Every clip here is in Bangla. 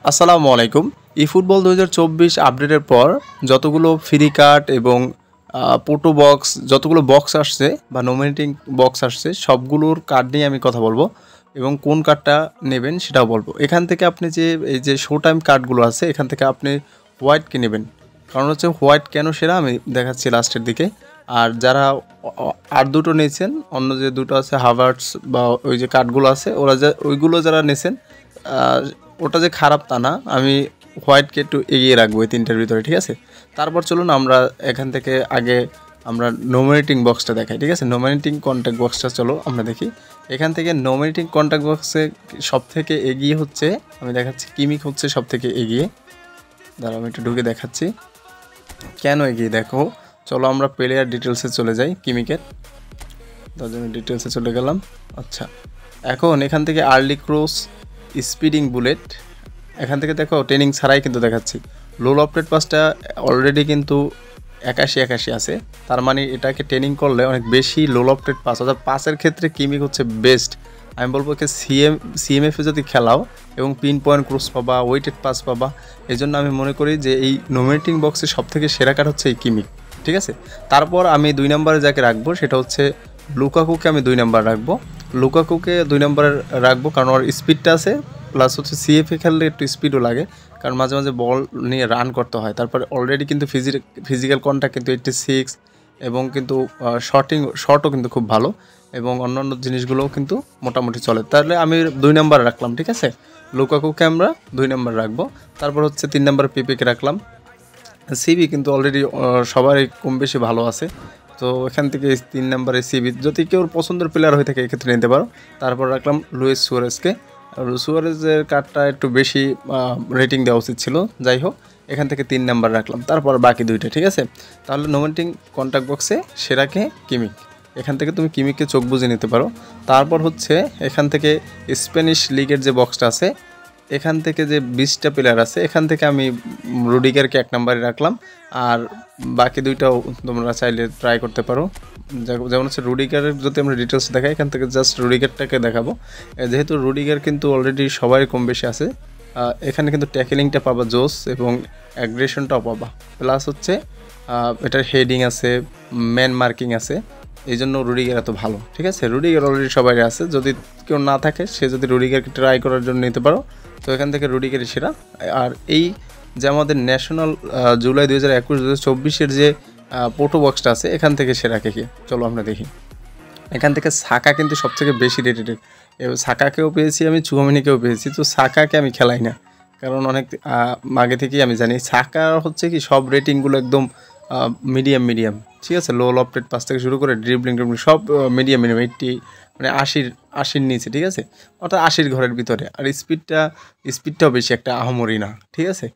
আসসালামু আলাইকুম। ইফুটবল ২০২৪ আপডেটের পর যতগুলো ফ্রি কার্ড এবং পোটো বক্স যতগুলো বক্স আসছে বা নমিনেটিং বক্স আসছে সবগুলোর কার্ড নিয়ে আমি কথা বলবো এবং কোন কার্ডটা নেবেন সেটাও বলবো। এখান থেকে আপনি যে এই যে শো টাইম কার্ডগুলো আছে এখান থেকে আপনি হোয়াইটকে নেবেন, কারণ হচ্ছে হোয়াইট কেন সেটা আমি দেখাচ্ছি লাস্টের দিকে। আর যারা আর দুটো নিয়েছেন, অন্য যে দুটো আছে হাভার্টস বা ওই যে কার্ডগুলো আছে ওইগুলো যারা নিয়েছেন ওটা যে খারাপ তা না, আমি হোয়াইটকে একটু এগিয়ে রাখবো এই তিনটার ভিতরে, ঠিক আছে। তারপর চলুন আমরা এখান থেকে আগে আমরা নমিনেটিং বক্সটা দেখাই, ঠিক আছে। নমিনেটিং কন্ট্যাক্ট বক্সটা চলো আমরা দেখি। এখান থেকে নমিনেটিং কন্ট্যাক্ট বক্সে সব থেকে এগিয়ে হচ্ছে, আমি দেখাচ্ছি কিমিক হচ্ছে সব থেকে এগিয়ে। দাঁড়াও আমি একটু ঢুকে দেখাচ্ছি কেন এগিয়ে। দেখো চলো আমরা প্লেয়ার ডিটেলসে চলে যাই কিমিকের। তার জন্য ডিটেলসে চলে গেলাম। আচ্ছা, এখন এখান থেকে আর্লি ক্রস, স্পিডিং বুলেট, এখান থেকে দেখো ট্রেনিং ছাড়াই কিন্তু দেখাচ্ছি। লো লফটেড পাসটা অলরেডি কিন্তু 81 আছে, তার মানে এটাকে ট্রেনিং করলে অনেক বেশি লো লফটেড পাস, অর্থাৎ পাসের ক্ষেত্রে কিমিক হচ্ছে বেস্ট। আমি বলবো একে সিএমএফে যদি খেলাও এবং পিন পয়েন্ট ক্রস পাবা, ওয়েটেড পাস পাবা। এই জন্য আমি মনে করি যে এই নমিনেটিং বক্সে সবথেকে সেরা কার্ড হচ্ছে এই কিমিক, ঠিক আছে। তারপর আমি 2 নম্বরে যাকে রাখবো সেটা হচ্ছে লুকাকুকে। আমি 2 নম্বর রাখবো, লুকাকুকে 2 নম্বরে রাখবো কারণ ওর স্পিডটা আছে, প্লাস হচ্ছে সিএফএ খেললে একটু স্পিডও লাগে, কারণ মাঝে মাঝে বল নিয়ে রান করতে হয়। তারপরে অলরেডি কিন্তু ফিজিক্যাল কন্ট্যাক্ট কিন্তু 86 এবং কিন্তু শটও কিন্তু খুব ভালো এবং অন্যান্য জিনিসগুলোও কিন্তু মোটামুটি চলে। তাহলে আমি 2 নম্বর রাখলাম, ঠিক আছে। লুকাকুকে আমরা 2 নম্বর রাখবো। তারপর হচ্ছে 3 নম্বর পিপিকে রাখলাম। সিবি কিন্তু অলরেডি সবারই কম বেশি ভালো আছে, তো এখান থেকে 3 নম্বরে সিবি যদি কেউ পছন্দের প্লেয়ার হয়ে থাকে এক্ষেত্রে নিতে পারো। তারপর রাখলাম লুইস সুয়ারেজকে। সুয়ারেজের কার্ডটা একটু বেশি রেটিং দেওয়া উচিত ছিল, যাই হোক এখান থেকে 3 নাম্বার রাখলাম। তারপর বাকি দুইটা, ঠিক আছে। তাহলে নমিনেটিং কন্ট্যাক্ট বক্সে সেরাকে কিমিক, এখান থেকে তুমি কিমিককে চোখ বুঝে নিতে পারো। তারপর হচ্ছে এখান থেকে স্প্যানিশ লিগের যে বক্সটা আছে এখান থেকে যে 20টা প্লেয়ার আছে এখান থেকে আমি রুডিগারকে 1 নম্বরে রাখলাম। আর বাকি দুইটাও তোমরা চাইলে ট্রাই করতে পারো। যেমন হচ্ছে রুডিগারের যদি আমরা ডিটেলস দেখাই, এখান থেকে জাস্ট রুডিগারটাকে দেখাবো। যেহেতু রুডিগার কিন্তু অলরেডি সবাই কম বেশি আছে, এখানে কিন্তু ট্যাকেলিংটা পাবা জোস এবং অ্যাগ্রেশনটাও পাবা, প্লাস হচ্ছে এটার হেডিং আছে, ম্যান মার্কিং আছে, এই জন্য রুডিগার এত ভালো, ঠিক আছে। রুডিগার অলরেডি সবাই আছে, যদি কেউ না থাকে সে যদি রুডিগারকে ট্রাই করার জন্য নিতে পারো, তো এখান থেকে রুডিগারই সেরা। আর এই যে আমাদের ন্যাশনাল জুলাই 2021-2024 যে পোটো বক্সটা আছে এখান থেকে সেরা কে কে, চলো আমরা দেখি। এখান থেকে সাকা কিন্তু সবথেকে বেশি রেটেড, সাকাকেও পেয়েছি আমি, চুয়ামিনিকেও পেয়েছি। তো সাকাকে আমি খেলাই না, কারণ অনেক আগে থেকেই আমি জানি সাকা হচ্ছে কি সব রেটিংগুলো একদম মিডিয়াম, ঠিক আছে। লো লফটেড পাস থেকে শুরু করে ড্রিবলিং সব মিডিয়াম 80, মানে 80-80-র নিচে, ঠিক আছে, অর্থাৎ 80-র ঘরের ভিতরে। আর স্পিডটাও বেশি একটা আহামরি না, ঠিক আছে।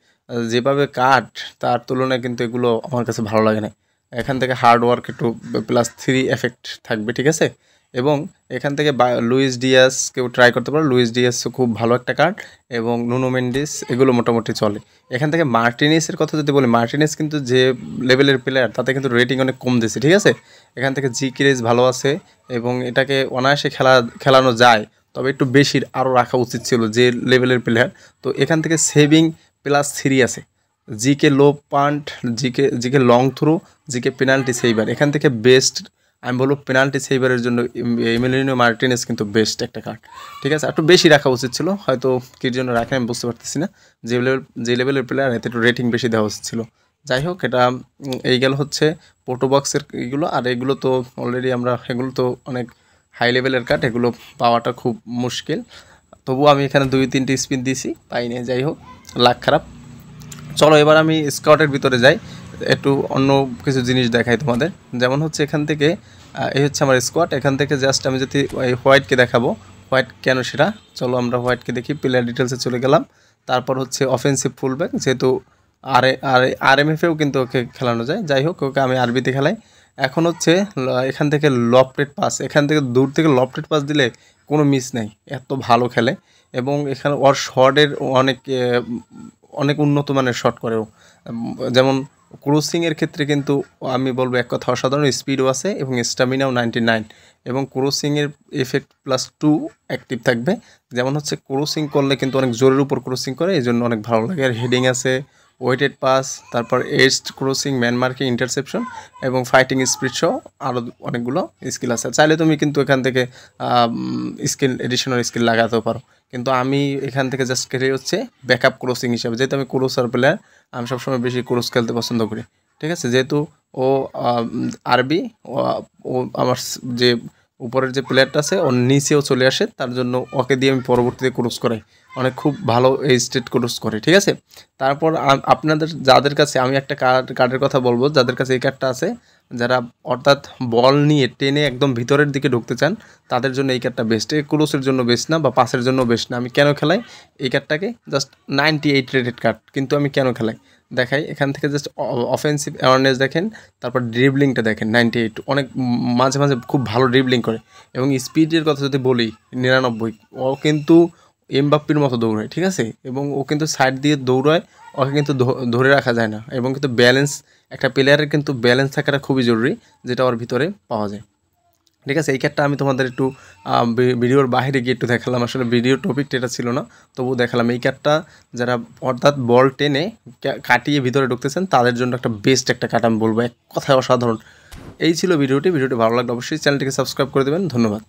যেভাবে কাট তার তুলনায় কিন্তু এগুলো আমার কাছে ভালো লাগে না। এখান থেকে হার্ড ওয়ার্ক একটু +3 এফেক্ট থাকবে, ঠিক আছে। এবং এখান থেকে লুইস ডিয়াস কেউ ট্রাই করতে পারো, লুইস ডিয়াস খুব ভালো একটা কার্ড, এবং নুনো মেন্ডিস এগুলো মোটামুটি চলে। এখান থেকে মার্টিনেসের কথা যদি বলি, মার্টিনেস কিন্তু যে লেভেলের প্লেয়ার তাতে কিন্তু রেটিং অনেক কম দিয়েছে, ঠিক আছে। এখান থেকে জি ক্রেজ ভালো আছে এবং এটাকে অনায়াসে খেলানো যায়, তবে একটু বেশি আরও রাখা উচিত ছিল যে লেভেলের প্লেয়ার। তো এখান থেকে সেভিং +3 আছে, GK low punt, GK long throw, GK penalty saver. এখান থেকে বেস্ট আমি বলবো পেনাল্টি সেইভারের জন্য এমিলিনো মার্টিনেস কিন্তু বেস্ট একটা কার্ড, ঠিক আছে। একটু বেশি রাখা উচিত ছিল, হয়তো কী জন্য রাখে আমি বুঝতে পারতেছি না। যে লেভেলের প্লেয়ার এতে একটু রেটিং বেশি দেওয়া উচিত ছিল। যাই হোক, এটা এই গেল হচ্ছে পোটো বক্সের এইগুলো। আর এগুলো তো অলরেডি এগুলো তো অনেক হাই লেভেলের কার্ড, এগুলো পাওয়াটা খুব মুশকিল। তবুও আমি এখানে 2-3টি স্পিন দিছি, পাইনি, যাই হোক লাক খারাপ। চলো এবার আমি স্কাউটের ভিতরে যাই, একটু অন্য কিছু জিনিস দেখাই তোমাদের। যেমন হচ্ছে এখান থেকে এই হচ্ছে আমার স্কোয়াড। এখান থেকে জাস্ট আমি যদি এই হোয়াইটকে দেখাবো, হোয়াইট কেন সেটা, চলো আমরা হোয়াইটকে দেখি। প্লেয়ার ডিটেলসে চলে গেলাম। তারপর হচ্ছে অফেন্সিভ ফুলব্যাক, যেহেতু আরএমএফেও কিন্তু ওকে খেলানো যায়, যাই হোক ওকে আমি আরবিতে খেলাই। এখন হচ্ছে এখান থেকে লফটেড পাস, এখান থেকে দূর থেকে লফটেড পাস দিলে কোনো মিস নেই, এত ভালো খেলে। এবং এখানে ওর শটের অনেক উন্নত মানের শট করেও, যেমন ক্রসিংয়ের ক্ষেত্রে কিন্তু আমি বলবো এক কথা অসাধারণ, স্পিডও আছে এবং স্ট্যামিনাও 99, এবং ক্রসিংয়ের এফেক্ট +2 অ্যাক্টিভ থাকবে। যেমন হচ্ছে ক্রসিং করলে কিন্তু অনেক জোরের উপর ক্রসিং করে, এই জন্য অনেক ভালো লাগে। আর হেডিং আছে, ওয়েটেড পাস, তারপর edged crossing, man marking, interception এবং ফাইটিং স্পিড সহ আরও অনেকগুলো স্কিল আছে। চাইলে তুমি কিন্তু এখান থেকে স্কিল এডিশনাল স্কিল লাগাতেও পারো, কিন্তু আমি এখান থেকে জাস্ট কেটে হচ্ছে ব্যাকআপ ক্রসিং হিসাবে, যেহেতু আমি ক্রসার প্লেয়ার, আমি সবসময় বেশি ক্রস খেলতে পছন্দ করি। ঠিক আছে, যেহেতু ও আরবি, ও আমার যে উপরের যে প্লেয়ারটা আছে ওর নিচেও চলে আসে, তার জন্য ওকে দিয়ে আমি পরবর্তীতে ক্রস করাই, অনেক খুব ভালো এই স্টেট ক্রস করে। ঠিক আছে, তারপর আপনাদের যাদের কাছে আমি একটা কার্ডের কথা বলবো, যাদের কাছে এই কার্ডটা আছে, যারা অর্থাৎ বল নিয়ে টেনে একদম ভিতরের দিকে ঢুকতে চান, তাদের জন্য এই কার্ডটা বেস্ট। এই ক্রসের জন্য বেস্ট না বা পাসের জন্য বেস্ট না। আমি কেন খেলাই এই কার্ডটাকে, জাস্ট 98 রেটেড কার্ড, কিন্তু আমি কেন খেলাই দেখাই। এখান থেকে জাস্ট অফেন্সিভ অ্যাওয়ারনেস দেখেন, তারপর ড্রিবলিংটা দেখেন 98, অনেক মাঝে মাঝে খুব ভালো ড্রিবলিং করে। এবং স্পিডের কথা যদি বলি 99, ও কিন্তু এমবাপ্পের মতো দৌড়ায়। ঠিক আছে, এবং ও কিন্তু সাইড দিয়ে দৌড়ায়, ওকে কিন্তু ধরে রাখা যায় না। এবং কিন্তু ব্যালেন্স, একটা প্লেয়ারের কিন্তু ব্যালেন্স থাকাটা খুবই জরুরি, যেটা ওর ভিতরে পাওয়া যায়। ঠিক আছে, এই কার্ডটা আমি তোমাদের একটু ভিডিওর বাইরে গিয়ে একটু দেখালাম, আসলে ভিডিও টপিকটা এটা ছিল না, তবুও দেখালাম। এই কার্ডটা যারা অর্থাৎ বল টেনে কাটিয়ে ভিতরে ঢুকতেছেন, তাদের জন্য একটা বেস্ট একটা কার্ড আমি বলবো, এক কথায় অসাধারণ। এই ছিল ভিডিওটি ভালো লাগলে অবশ্যই চ্যানেলটিকে সাবস্ক্রাইব করে দেবেন। ধন্যবাদ।